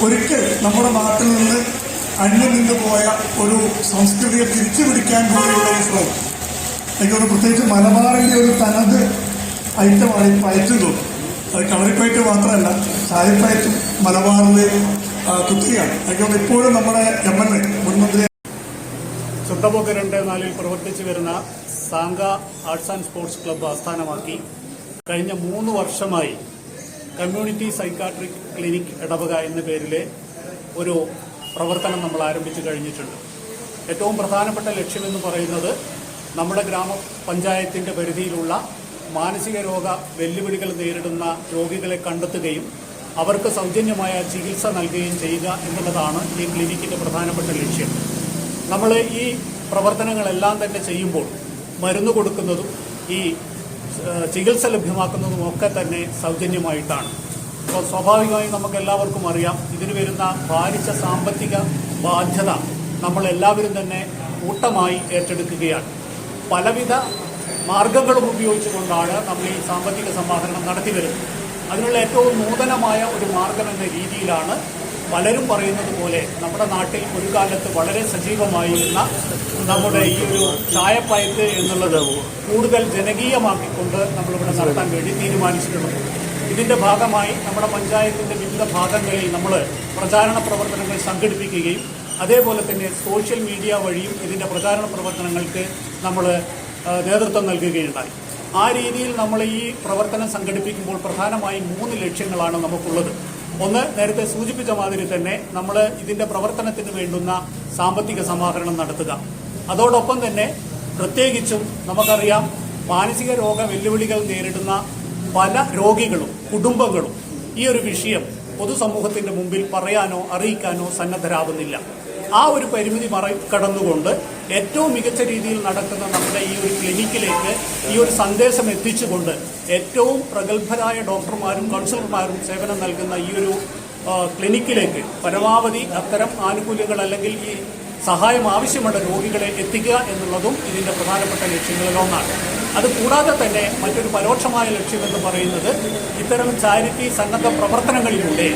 ഒരിക്കൽ നമ്മുടെ നാട്ടിൽ നിന്ന് അന്യം നിന്ന് പോയ ഒരു സംസ്കൃതിയെ തിരിച്ചു പിടിക്കാൻ കൂടിയുള്ള ഒരു ശ്രമം. എനിക്കൊന്ന് പ്രത്യേകിച്ച് മലബാറിൻ്റെ ഒരു തനത് ഐറ്റമാണ് ഈ പയറ്റ് തോന്നും. അത് കളറിപ്പയറ്റ് മാത്രമല്ല, ചായപ്പയറ്റും മലബാറിലെ കുത്തിയാണ്. എനിക്കൊന്ന് ഇപ്പോഴും നമ്മുടെ MLA മുൻമന്ത്രി ചുണ്ടമുക്ക് 2-4 പ്രവർത്തിച്ചു വരുന്ന സാങ്ക ആർട്സ് ആൻഡ് സ്പോർട്സ് ക്ലബ്ബ് ആസ്ഥാനമാക്കി കഴിഞ്ഞ 3 വർഷമായി കമ്മ്യൂണിറ്റി സൈക്കാട്രിക് ക്ലിനിക് ഇടവക എന്ന പേരിലെ ഒരു പ്രവർത്തനം നമ്മൾ ആരംഭിച്ചു കഴിഞ്ഞിട്ടുണ്ട്. ഏറ്റവും പ്രധാനപ്പെട്ട ലക്ഷ്യമെന്ന് പറയുന്നത് നമ്മുടെ ഗ്രാമപഞ്ചായത്തിൻ്റെ പരിധിയിലുള്ള മാനസിക രോഗ വെല്ലുവിളികൾ നേരിടുന്ന രോഗികളെ കണ്ടെത്തുകയും അവർക്ക് സൗജന്യമായ ചികിത്സ നൽകുകയും ചെയ്യുക എന്നുള്ളതാണ് ഈ ക്ലിനിക്കിൻ്റെ പ്രധാനപ്പെട്ട ലക്ഷ്യം. നമ്മൾ ഈ പ്രവർത്തനങ്ങളെല്ലാം തന്നെ ചെയ്യുമ്പോൾ മരുന്ന് കൊടുക്കുന്നതും ഈ ചികിത്സ ലഭ്യമാക്കുന്നതും ഒക്കെ തന്നെ സൗജന്യമായിട്ടാണ്. അപ്പോൾ സ്വാഭാവികമായും നമുക്ക് എല്ലാവർക്കും അറിയാം, ഇതിന് വരുന്ന ഭാരിച്ച സാമ്പത്തിക ബാധ്യത നമ്മളെല്ലാവരും തന്നെ കൂട്ടമായി ഏറ്റെടുക്കുകയാണ്. പലവിധ മാർഗങ്ങളും ഉപയോഗിച്ചുകൊണ്ടാണ് നമ്മൾ ഈ സാമ്പത്തിക സമാഹരണം നടത്തിവരുന്നത്. അതിനുള്ള ഏറ്റവും നൂതനമായ ഒരു മാർഗം എന്ന രീതിയിലാണ് പലരും പറയുന്നത് പോലെ നമ്മുടെ നാട്ടിൽ ഒരു കാലത്ത് വളരെ സജീവമായിരുന്ന നമ്മുടെ ഈ ഒരു ചായപ്പയറ്റ് എന്നുള്ളത് കൂടുതൽ ജനകീയമാക്കിക്കൊണ്ട് നമ്മളിവിടെ നടത്താൻ വേണ്ടി തീരുമാനിച്ചിട്ടുള്ളത്. ഇതിൻ്റെ ഭാഗമായി നമ്മുടെ പഞ്ചായത്തിൻ്റെ വിവിധ ഭാഗങ്ങളിൽ നമ്മൾ പ്രചാരണ പ്രവർത്തനങ്ങൾ സംഘടിപ്പിക്കുകയും അതേപോലെ തന്നെ സോഷ്യൽ മീഡിയ വഴിയും ഇതിൻ്റെ പ്രചാരണ പ്രവർത്തനങ്ങൾക്ക് നമ്മൾ നേതൃത്വം നൽകുകയുണ്ടായി. ആ രീതിയിൽ നമ്മൾ ഈ പ്രവർത്തനം സംഘടിപ്പിക്കുമ്പോൾ പ്രധാനമായും 3 ലക്ഷ്യങ്ങളാണ് നമുക്കുള്ളത്. ഒന്ന്, നേരത്തെ സൂചിപ്പിച്ച മാതിരി തന്നെ നമ്മൾ ഇതിൻ്റെ പ്രവർത്തനത്തിന് വേണ്ടുന്ന സാമ്പത്തിക സമാഹരണം നടത്തുക. അതോടൊപ്പം തന്നെ പ്രത്യേകിച്ചും നമുക്കറിയാം, മാനസിക രോഗ വെല്ലുവിളികൾ നേരിടുന്ന പല രോഗികളും കുടുംബങ്ങളും ഈ ഒരു വിഷയം പൊതുസമൂഹത്തിൻ്റെ മുമ്പിൽ പറയാനോ അറിയിക്കാനോ സന്നദ്ധരാകുന്നില്ല. ആ ഒരു പരിമിതി മറികടന്നുകൊണ്ട് ഏറ്റവും മികച്ച രീതിയിൽ നടക്കുന്ന നമ്മുടെ ഈ ഒരു ക്ലിനിക്കിലേക്ക് ഈ ഒരു സന്ദേശം എത്തിച്ചുകൊണ്ട് ഏറ്റവും പ്രഗത്ഭരായ ഡോക്ടർമാരും കൗൺസിലർമാരും സേവനം നൽകുന്ന ഈ ഒരു ക്ലിനിക്കിലേക്ക് പരമാവധി അത്തരം ആനുകൂല്യങ്ങൾ അല്ലെങ്കിൽ ഈ സഹായം ആവശ്യമുള്ള രോഗികളെ എത്തിക്കുക എന്നുള്ളതും ഇതിൻ്റെ പ്രധാനപ്പെട്ട ലക്ഷ്യങ്ങളിലൊന്നാണ്. അതുകൂടാതെ തന്നെ മറ്റൊരു പരോക്ഷമായ ലക്ഷ്യമെന്ന് പറയുന്നത് ഇത്തരം ചാരിറ്റി സന്നദ്ധ പ്രവർത്തനങ്ങളിലൂടെ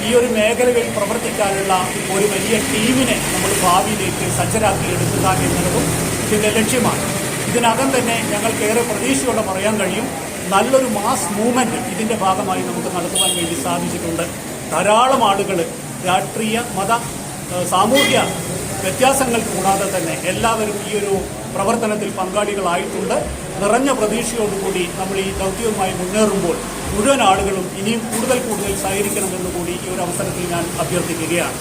ഈ ഒരു മേഖലകളിൽ പ്രവർത്തിക്കാനുള്ള ഒരു വലിയ ടീമിനെ നമ്മൾ ഭാവിയിലേക്ക് സജ്ജരാക്കി എടുക്കുക എന്നുള്ളതും ഇതിൻ്റെ ലക്ഷ്യമാണ്. ഇതിനകം തന്നെ ഞങ്ങൾക്കേറെ പ്രതീക്ഷയോടെ പറയാൻ കഴിയും, നല്ലൊരു മാസ് മൂവ്മെൻറ്റ് ഇതിൻ്റെ ഭാഗമായി നമുക്ക് നടത്തുവാൻ വേണ്ടി സാധിച്ചിട്ടുണ്ട്. ധാരാളം ആളുകൾ രാഷ്ട്രീയ മത സാമൂഹ്യ വ്യത്യാസങ്ങൾ കൂടാതെ തന്നെ എല്ലാവരും ഈ ഒരു പ്രവർത്തനത്തിൽ പങ്കാളികളായിട്ടുണ്ട്. നിറഞ്ഞ പ്രതീക്ഷയോടുകൂടി നമ്മൾ ഈ ദൗത്യവുമായി മുന്നേറുമ്പോൾ മുഴുവൻ ആളുകളും ഇനിയും കൂടുതൽ സഹകരിക്കണമെന്ന് കൂടി ഈ ഒരു അവസരത്തിൽ ഞാൻ അഭ്യർത്ഥിക്കുകയാണ്.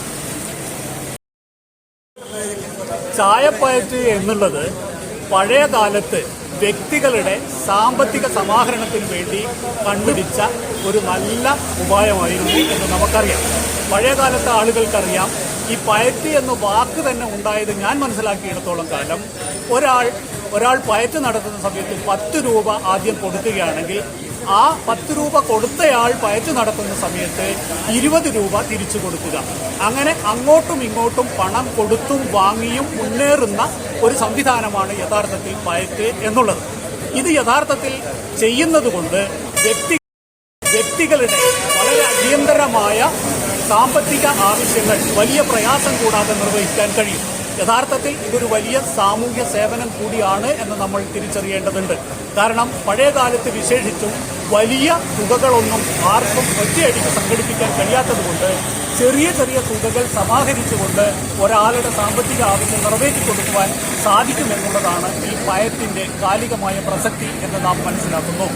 ചായപ്പയറ്റ് എന്നുള്ളത് പഴയ കാലത്ത് വ്യക്തികളുടെ സാമ്പത്തിക സമാഹരണത്തിന് വേണ്ടി കണ്ടുപിടിച്ച ഒരു നല്ല ഉപായമായിരുന്നു എന്ന് നമുക്കറിയാം. പഴയ കാലത്തെ ആളുകൾക്കറിയാം, ഈ പയറ്റ് എന്ന വാക്ക് തന്നെ ഉണ്ടായത് ഞാൻ മനസ്സിലാക്കിയിടത്തോളം കാലം ഒരാൾ പയറ്റ് നടത്തുന്ന സമയത്ത് 10 രൂപ ആദ്യം കൊടുക്കുകയാണെങ്കിൽ ആ 10 രൂപ കൊടുത്തയാൾ പയറ്റ് നടത്തുന്ന സമയത്ത് 20 രൂപ തിരിച്ചു കൊടുക്കുക. അങ്ങനെ അങ്ങോട്ടും ഇങ്ങോട്ടും പണം കൊടുത്തും വാങ്ങിയും മുന്നേറുന്ന ഒരു സംവിധാനമാണ് യഥാർത്ഥത്തിൽ പയറ്റ് എന്നുള്ളത്. ഇത് യഥാർത്ഥത്തിൽ ചെയ്യുന്നത് കൊണ്ട് വ്യക്തികളുടെ വളരെ അടിയന്തരമായ സാമ്പത്തിക ആവശ്യങ്ങൾ വലിയ പ്രയാസം കൂടാതെ നിർവഹിക്കാൻ കഴിയും. യഥാർത്ഥത്തിൽ ഇതൊരു വലിയ സാമൂഹ്യ സേവനം കൂടിയാണ് എന്ന് നമ്മൾ തിരിച്ചറിയേണ്ടതുണ്ട്. കാരണം പഴയ കാലത്ത് വിശേഷിച്ചും വലിയ തുകകളൊന്നും ആർക്കും ഒറ്റയടിക്ക് സംഘടിപ്പിക്കാൻ കഴിയാത്തതുകൊണ്ട് ചെറിയ തുകകൾ സമാഹരിച്ചുകൊണ്ട് ഒരാളുടെ സാമ്പത്തിക ആവശ്യം നിറവേറ്റിക്കൊടുക്കുവാൻ സാധിക്കുമെന്നുള്ളതാണ് ഈ പയറ്റിൻ്റെ കാലികമായ പ്രസക്തി എന്ന് നാം മനസ്സിലാക്കുന്നു.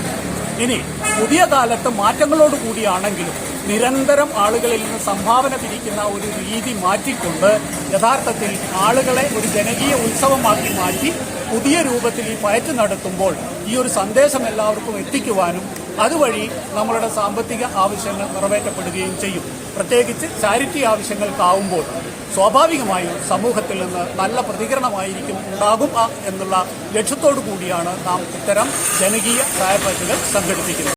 ഇനി പുതിയ കാലത്ത് മാറ്റങ്ങളോടുകൂടിയാണെങ്കിലും നിരന്തരം ആളുകളിൽ നിന്ന് സംഭാവന പിരിക്കുന്ന ഒരു രീതി മാറ്റിക്കൊണ്ട് യഥാർത്ഥത്തിൽ ആളുകളെ ഒരു ജനകീയ ഉത്സവമാക്കി മാറ്റി പുതിയ രൂപത്തിൽ ഈ പയറ്റ് നടത്തുമ്പോൾ ഈ ഒരു സന്ദേശം എല്ലാവർക്കും എത്തിക്കുവാനും അതുവഴി നമ്മളുടെ സാമ്പത്തിക ആവശ്യങ്ങൾ നിറവേറ്റപ്പെടുകയും ചെയ്യും. പ്രത്യേകിച്ച് ചാരിറ്റി ആവശ്യങ്ങൾക്കാവുമ്പോൾ സ്വാഭാവികമായും സമൂഹത്തിൽ നിന്ന് നല്ല പ്രതികരണമായിരിക്കും ഉണ്ടാകുക എന്നുള്ള ലക്ഷ്യത്തോടു കൂടിയാണ് നാം ഇത്തരം ജനകീയ ചായപ്പയറ്റുകൾ സംഘടിപ്പിക്കുന്നത്.